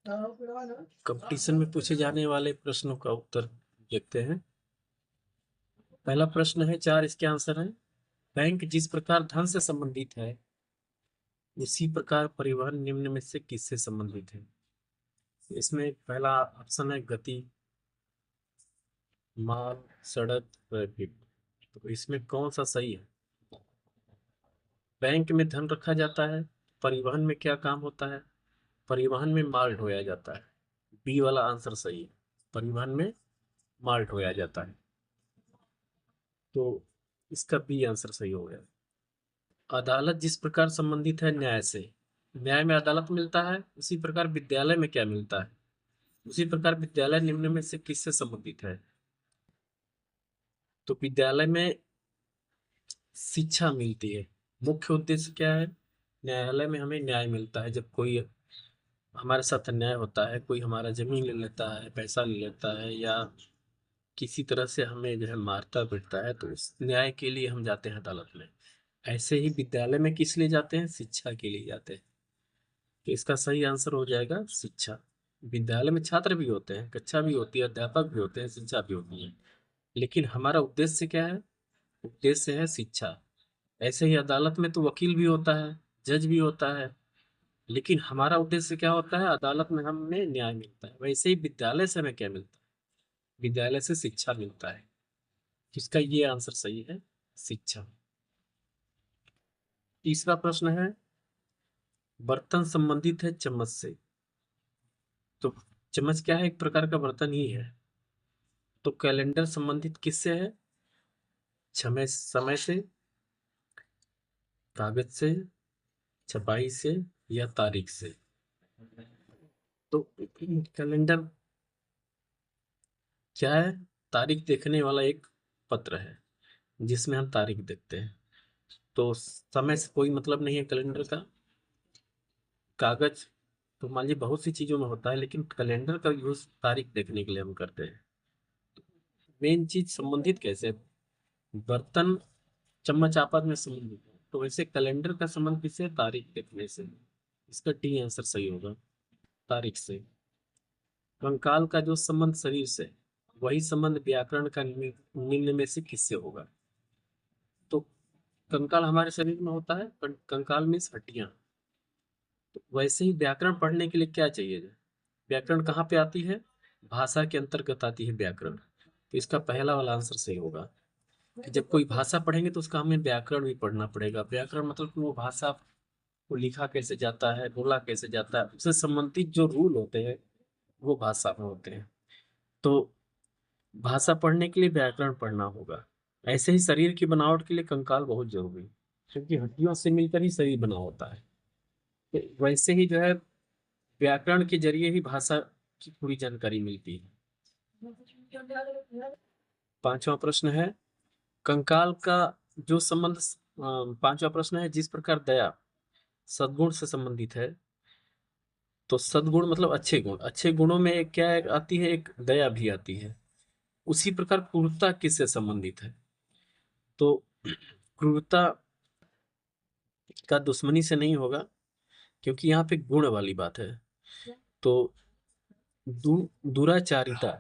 Competition में पूछे जाने वाले प्रश्नों का उत्तर देखते हैं। पहला प्रश्न है, चार इसके आंसर हैं। बैंक जिस प्रकार धन से संबंधित है, उसी प्रकार परिवहन निम्न में से किससे संबंधित है? इसमें पहला ऑप्शन है गति, माल, सड़क, ट्रैफिक। तो इसमें कौन सा सही है? बैंक में धन रखा जाता है, परिवहन में क्या काम होता है? परिवहन में माल ढोया जाता है। बी वाला आंसर सही है, परिवहन में माल ढोया जाता है। तो इसका बी आंसर सही हो गया। अदालत जिस प्रकार संबंधित है न्याय से, न्याय में अदालत मिलता है, उसी प्रकार विद्यालय में क्या मिलता है? उसी प्रकार विद्यालय निम्न में से किससे संबंधित है? तो विद्यालय में शिक्षा मिलती है। मुख्य उद्देश्य क्या है? न्यायालय में हमें न्याय मिलता है। जब कोई हमारे साथ अन्याय होता है, कोई हमारा जमीन ले लेता है, पैसा ले लेता है, या किसी तरह से हमें जो है मारता पीटता है, तो उस न्याय के लिए हम जाते हैं अदालत में। ऐसे ही विद्यालय में किस लिए जाते हैं? शिक्षा के लिए जाते हैं। तो इसका सही आंसर हो जाएगा शिक्षा। विद्यालय में छात्र भी होते हैं, कक्षा भी होती है, अध्यापक भी होते हैं, शिक्षा भी होती है, लेकिन हमारा उद्देश्य क्या है? उद्देश्य है शिक्षा। ऐसे ही अदालत में तो वकील भी होता है, जज भी होता है, लेकिन हमारा उद्देश्य क्या होता है? अदालत में हमें न्याय मिलता है। वैसे ही विद्यालय से हमें क्या मिलता है? विद्यालय से शिक्षा मिलता है। इसका ये आंसर सही है, शिक्षा। तीसरा प्रश्न है, बर्तन संबंधित है चम्मच से। तो चम्मच क्या है? एक प्रकार का बर्तन ही है। तो कैलेंडर संबंधित किससे है? समय समय से, कागज से, छपाई से, या तारीख से? तो कैलेंडर क्या है? तारीख देखने वाला एक पत्र है, जिसमें हम तारीख देखते हैं। तो समय से कोई मतलब नहीं है कैलेंडर का। कागज तो मान लीजिए बहुत सी चीजों में होता है, लेकिन कैलेंडर का यूज तारीख देखने के लिए हम करते हैं। मेन चीज संबंधित कैसे? बर्तन, चम्मच आपस में संबंधित है, तो वैसे कैलेंडर का संबंध किससे? तारीख देखने से। इसका डी आंसर सही होगा, तारीख से। कंकाल का जो संबंध शरीर से, वही संबंध व्याकरण का निम्न में से किससे होगा? तो कंकाल हमारे शरीर में होता है, कंकाल मीन्स हड्डियां। तो वैसे ही व्याकरण पढ़ने के लिए क्या चाहिए? व्याकरण कहाँ पे आती है? भाषा के अंतर्गत आती है व्याकरण। तो इसका पहला वाला आंसर सही होगा कि जब कोई भाषा पढ़ेंगे तो उसका हमें व्याकरण भी पढ़ना पड़ेगा। व्याकरण मतलब कि वो भाषा को लिखा कैसे जाता है, बोला कैसे जाता है, उससे संबंधित जो रूल होते हैं वो भाषा में होते हैं। तो भाषा पढ़ने के लिए व्याकरण पढ़ना होगा। ऐसे ही शरीर की बनावट के लिए कंकाल बहुत जरूरी है, क्योंकि हड्डियों से मिलकर ही शरीर बना होता है। तो वैसे ही जो है व्याकरण के जरिए ही भाषा की पूरी जानकारी मिलती है। पांचवा प्रश्न है, कंकाल का जो संबंध, पांचवा प्रश्न है, जिस प्रकार दया सद्गुण से संबंधित है, तो सद्गुण मतलब अच्छे गुण, अच्छे गुणों में एक क्या आती है? एक दया भी आती है। उसी प्रकार क्रूरता किससे संबंधित है? तो क्रूरता का दुश्मनी से नहीं होगा, क्योंकि यहाँ पे गुण वाली बात है। तो दुराचारिता,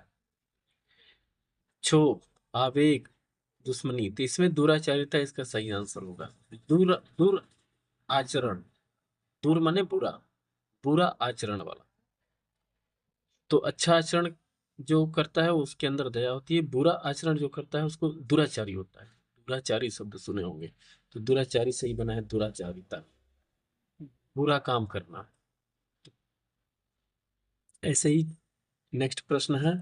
क्षोभ, आवेग, दुश्मनी, तो इसमें दुराचारिता इसका सही आंसर होगा। दूर दूर आचरण, दूर माने बुरा, बुरा आचरण वाला। तो अच्छा आचरण जो करता है उसके अंदर दया होती है, बुरा आचरण जो करता है उसको दुराचारी होता है। दुराचारी शब्द सुने होंगे, तो दुराचारी सही बना है, दुराचारिता, बुरा काम करना। ऐसे ही नेक्स्ट प्रश्न है,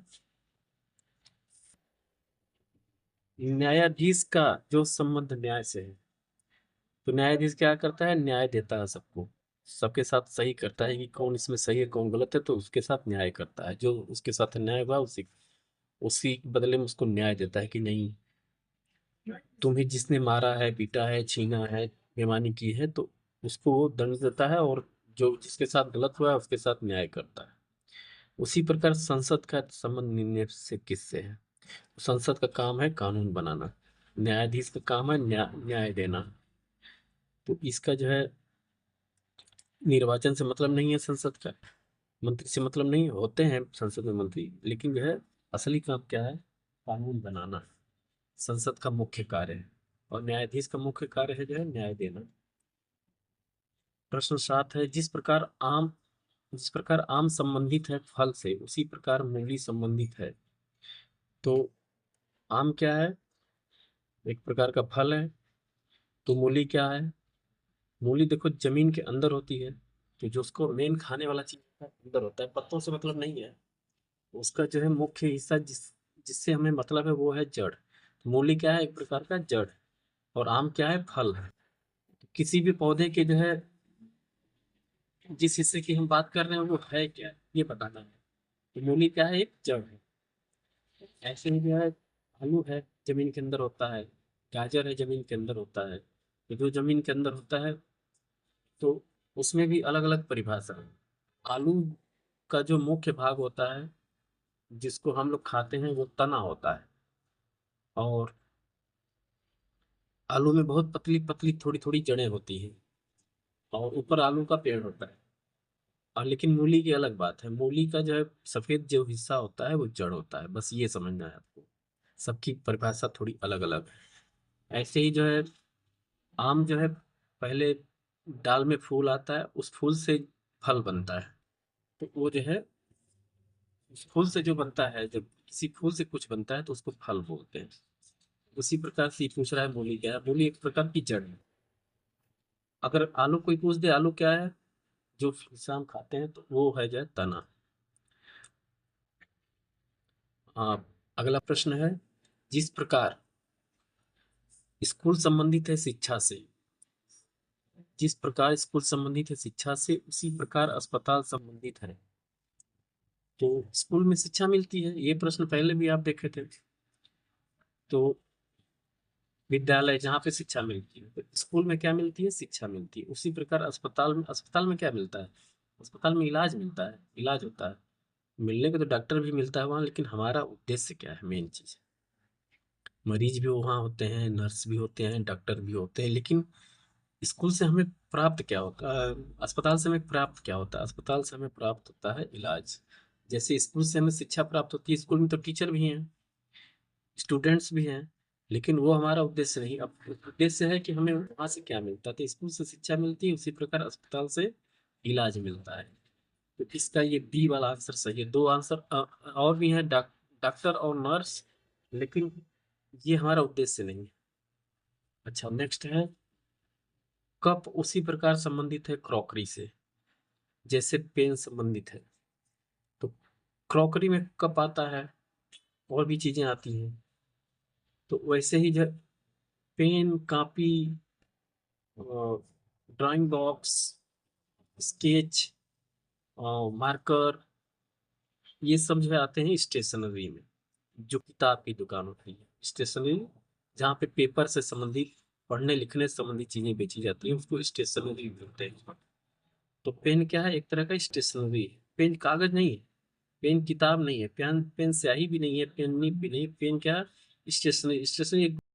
न्यायाधीश का जो संबंध न्याय से है, तो न्यायाधीश क्या करता है? न्याय देता है सबको, सबके साथ सही करता है कि कौन इसमें सही है कौन गलत है, तो उसके साथ न्याय करता है। जो उसके साथ अन्याय हुआ उसी उसी बदले में उसको न्याय देता है कि नहीं, तुम्हें जिसने मारा है, पीटा है, छीना है, बेईमानी की है, तो उसको वो दंड देता है, और जो जिसके साथ गलत हुआ है उसके साथ न्याय करता है। उसी प्रकार संसद का संबंध निर्णय से किससे है? संसद का काम है कानून बनाना, न्यायाधीश का काम है न्याय देना। तो इसका जो है निर्वाचन से मतलब नहीं है संसद का, मंत्री से मतलब नहीं, होते हैं संसद में मंत्री, लेकिन जो है असली काम क्या है? कानून बनाना संसद का मुख्य कार्य है। और न्यायाधीश का मुख्य कार्य है जो है न्याय देना। प्रश्न 7 है, जिस प्रकार आम संबंधित है फल से, उसी प्रकार मूली संबंधित है। तो आम क्या है? एक प्रकार का फल है। तो मूली क्या है? मूली देखो जमीन के अंदर होती है। तो जो उसको मेन खाने वाला चीज होता है, अंदर होता है, पत्तों से मतलब नहीं है। उसका जो है मुख्य हिस्सा जिससे हमें मतलब है वो है जड़। तो मूली क्या है? एक प्रकार का जड़। और आम क्या है? फल है। तो किसी भी पौधे के जो है जिस हिस्से की हम बात कर रहे हैं वो है क्या, ये बताना है। तो मूली क्या है? एक जड़ है। ऐसे ही जो है आलू है, जमीन के अंदर होता है। गाजर है, जमीन के अंदर होता है। तो जो जमीन के अंदर होता है, तो उसमें भी अलग अलग परिभाषा है। आलू का जो मुख्य भाग होता है, जिसको हम लोग खाते हैं, वो तना होता है। और आलू में बहुत पतली पतली थोड़ी थोड़ी जड़ें होती हैं। और ऊपर आलू का पेड़ होता है। और लेकिन मूली की अलग बात है, मूली का जो है सफेद जो हिस्सा होता है वो जड़ होता है। बस ये समझना है आपको। सबकी परिभाषा थोड़ी अलग अलग है। ऐसे ही जो है आम जो है पहले डाल में फूल आता है, उस फूल से फल बनता है। तो वो जो है उस फूल से जो बनता है, जब किसी फूल से कुछ बनता है तो उसको फल बोलते हैं। उसी प्रकार से ये पूछ रहा है मूली क्या है? मूली एक प्रकार की जड़ है। अगर आलू कोई पूछ दे आलू क्या है, जो शाम खाते हैं, तो वो है जो है तना। अगला प्रश्न है, जिस प्रकार स्कूल संबंधित है शिक्षा से, जिस प्रकार स्कूल संबंधित है शिक्षा से, उसी प्रकार अस्पताल संबंधित है। तो स्कूल में शिक्षा मिलती है, ये प्रश्न पहले भी आप देखे थे। तो विद्यालय जहाँ पे शिक्षा मिलती है, तो स्कूल में क्या मिलती है? शिक्षा मिलती है। उसी प्रकार अस्पताल में क्या मिलता है? अस्पताल में इलाज मिलता है, इलाज होता है। मिलने को तो डॉक्टर भी मिलता है वहाँ, लेकिन हमारा उद्देश्य क्या है? मेन चीज, मरीज भी वहाँ होते हैं, नर्स भी होते हैं, डॉक्टर भी होते हैं, लेकिन स्कूल से हमें प्राप्त क्या होता है? अस्पताल से हमें प्राप्त क्या होता है? अस्पताल से हमें प्राप्त होता है इलाज। जैसे स्कूल से हमें शिक्षा प्राप्त होती है, स्कूल में तो टीचर भी हैं, स्टूडेंट्स भी हैं, लेकिन वो हमारा उद्देश्य नहीं। अब उद्देश्य है कि हमें वहां से क्या मिलता है। तो स्कूल से शिक्षा मिलती है, उसी प्रकार अस्पताल से इलाज मिलता है। तो इसका ये बी वाला आंसर सही है। दो आंसर और भी हैं, डॉक्टर और नर्स, लेकिन ये हमारा उद्देश्य नहीं है। अच्छा, नेक्स्ट है, कप उसी प्रकार संबंधित है क्रॉकरी से, जैसे पेन संबंधित है। तो क्रॉकरी में कप आता है, और भी चीजें आती हैं। तो वैसे ही जो pen, copy, drawing box, sketch, marker, ये सब जो है आते हैं स्टेशनरी में। जो किताब की दुकान होती है स्टेशनरी, जहाँ पे पेपर से संबंधित, पढ़ने लिखने से संबंधित चीजें बेची जाती हैं, उसको स्टेशनरी बोलते हैं। तो पेन क्या है? एक तरह का स्टेशनरी है। पेन कागज नहीं है, पेन किताब नहीं है, पेन पेन स्याही भी नहीं है, पेन भी नहीं। पेन क्या है? स्टेशनरी। स्टेशनरी